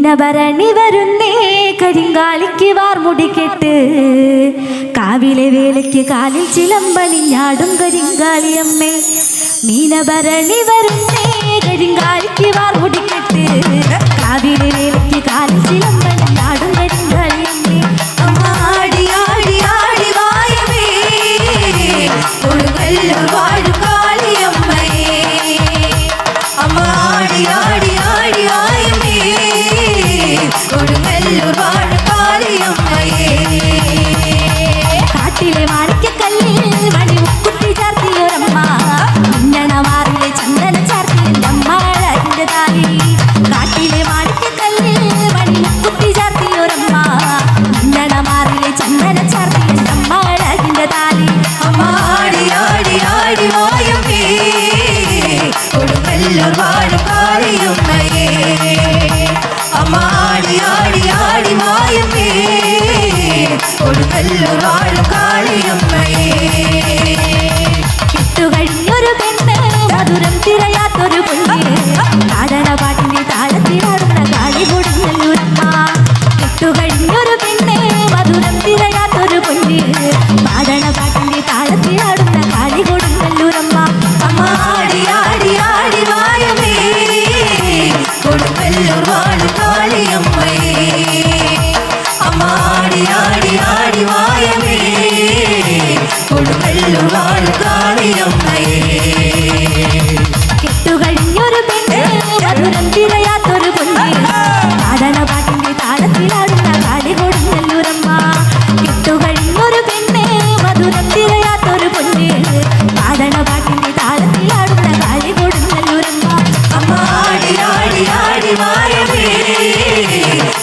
മീനഭരണി വരുന്നേ കരിങ്കാളിക്ക് വാർമുടിക്കെട്ട് കാവിലെ വേലയ്ക്ക് കാലിൽ ചിലമ്പണിഞ്ഞാടും കരിങ്കാളിയമ്മേ. മീനഭരണി വരുന്നേ കരിങ്കാളിക്ക് വാർമുടിക്കെട്ട് കാവിലെ വേലയ്ക്ക് കാലിൽ ചിലമ്പണിഞ്ഞാടും കരിങ്കാളിയമ്മേ. ആടി ആടി ആടി വായമേ കൊടുങ്ങല്ലൂർ വാഴും കാളിയമ്മയെ. അമ്മ ആടി ആടി ആടി വായമേ കൊടുങ്ങല്ലൂർ വാഴും കാളിയമ്മയെ. കാട്ടിലെ മാണിക്കക്കല്ലിൽ മണി മുക്കുത്തി ചാർത്തിയൊരമ്മ മിന്നണമാറിലെ ചന്ദന ചാർത്തിൻ്റെ അമ്മഴകിൻ്റെ താലി. കാട്ടിലെ മാണിക്കക്കല്ലിൽ മണി മുക്കുത്തി ചാർത്തിയൊരമ്മ മിന്നണമാറിലെ ചന്ദന ചാർത്തിൻ്റെ അമ്മഴകിൻ്റെ താലി. അമ്മ ആടി ആടി ആടി വായമേ കൊടുങ്ങല്ലൂർ വാഴും കാളിയമ്മയെ. അമ്മ ആടി ആടി ആടി വായമേ കൊടുങ്ങല്ലൂർ വാഴും കാളിയമ്മയെ. കിട്ടുകഴിഞ്ഞൊരു പെണ്ണ് മധുരം തിരയാത്തൊരു പൊന്ന് നാടനപാട്ടിന്റെ താളത്തിലാടുന്ന കാളി കൊടുങ്ങല്ലൂരമ്മ. കിട്ടുകഴിഞ്ഞൊരു പെണ്ണ് മധുരം തിരയാത്തൊരു പൊന്ന് നാടനപാട്ടിന്റെ താളത്തിലാടുന്ന കാളി കൊടുങ്ങല്ലൂരമ്മ. അമ്മ ആടി ആടി ആടി വായമേ കൊടുങ്ങല്ലൂർ വാഴും കാളിയമ്മയെ. അമ്മ ആടി ആടി ആടി വായമേ കൊടുങ്ങല്ലൂർ വാഴും കാളിയമ്മയെ. കിട്ടുകഴിഞ്ഞൊരു പെണ്ണ് മധുരം തിരയാത്തൊരു പൊന്ന് നാടനപാട്ടിന്റെ താളത്തിലാടുന്ന കാളി കൊടുങ്ങല്ലൂരമ്മ. കിട്ടുകഴിഞ്ഞൊരു പെണ്ണ് മധുരം തിരയാത്തൊരു പൊന്ന് നാടനപാട്ടിന്റെ താളത്തിലാടുന്ന കാളി കൊടുങ്ങല്ലൂരമ്മ. അമ്മ ആടി ആടി ആടി വായമേ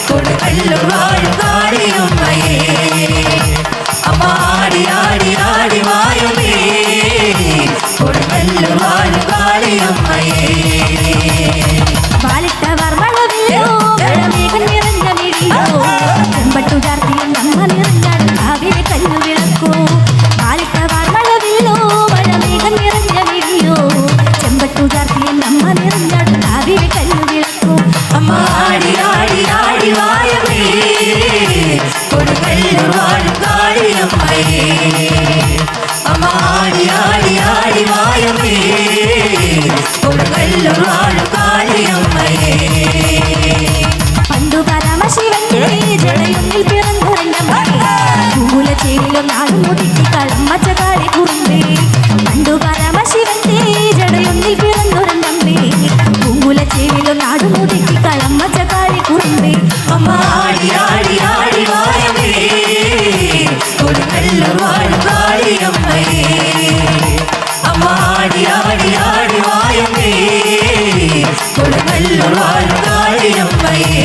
കൊടുങ്ങല്ലൂർ വാഴും കാളിയമ്മയെ. അമ്മ ആടി ആടി ആടി വായമേ കൊടുങ്ങല്ലൂർ വാഴും കാളിയമ്മയെ. വാലിട്ട വർമ്മളവില്ലോ വെള്ളമേഘം നിറഞ്ഞ മിഴിയോ ചെമ്പട്ടു ചാർത്തിയ നമ്മ നിറഞ്ഞാടും കാവിലെ കല്ലു വിളക്കോ. വാലിട്ട വർമ്മളവില്ലോ വെള്ളമേഘം നിറഞ്ഞ മിഴിയോ ചെമ്പട്ടു ചാർത്തിയ നമ്മ നിറഞ്ഞാടും കാവിലെ കല്ലു വിളക്കോ. അമ്മ ആടി ആടി ആടി വായമേ കൊടുങ്ങല്ലൂർ വാഴും കാളിയമ്മയെ. അമ്മ ആടി ആടി ആടി വായമേ കൊടുങ്ങല്ലൂർ വാഴും കാളിയമ്മയെ. പണ്ടു പരമശിവന്റെ ജടയൊന്നിൽ പിറന്നൊരമ്മേ പൂലച്ചേരിലും നാടും മുടിക്ക് കളമ്മച്ച കാളി കുറുമ്പേ. പണ്ടു പരമശിവന്റെ ജടയൊന്നിൽ പിറന്നൊരമ്മേ പൂലച്ചേരിലും നാടും മുടിക്ക് കളമ്മച്ച കാളി കുറുമ്പേ. അമ്മ ആടി ആടി ആടി വായമേ കൊടുങ്ങല്ലൂർ വാഴും കാളിയമ്മയെ. അമ്മ ആടി ആടി ആടി വായമേ കൊടുങ്ങല്ലൂർ വാഴും കാളിയമ്മയെ.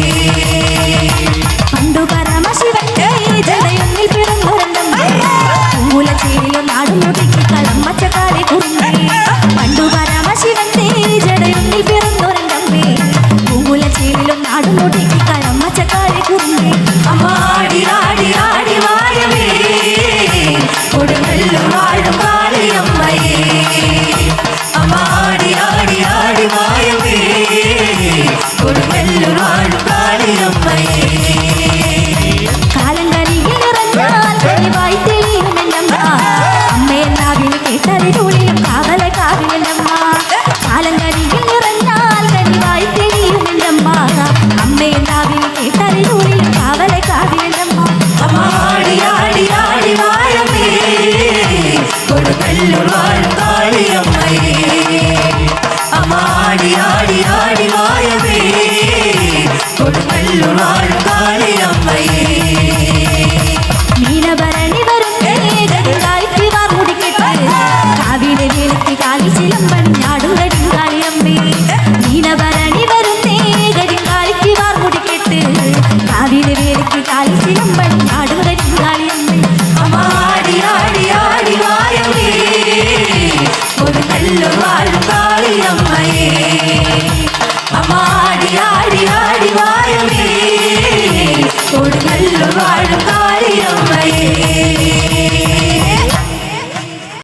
പണ്ടു പരമശിവന്റെ ജടയൊന്നിൽ പിറന്നൊരമ്മേ പൂലച്ചേരിലും നാടും മുടിക്ക് കളമ്മച്ച കാളി കുറുമ്പേ. പണ്ടു പരമശിവന്റെ ജടയൊന്നിൽ പിറന്നൊരമ്മേ പൂലച്ചേരിലും നാടും മുടിക്ക്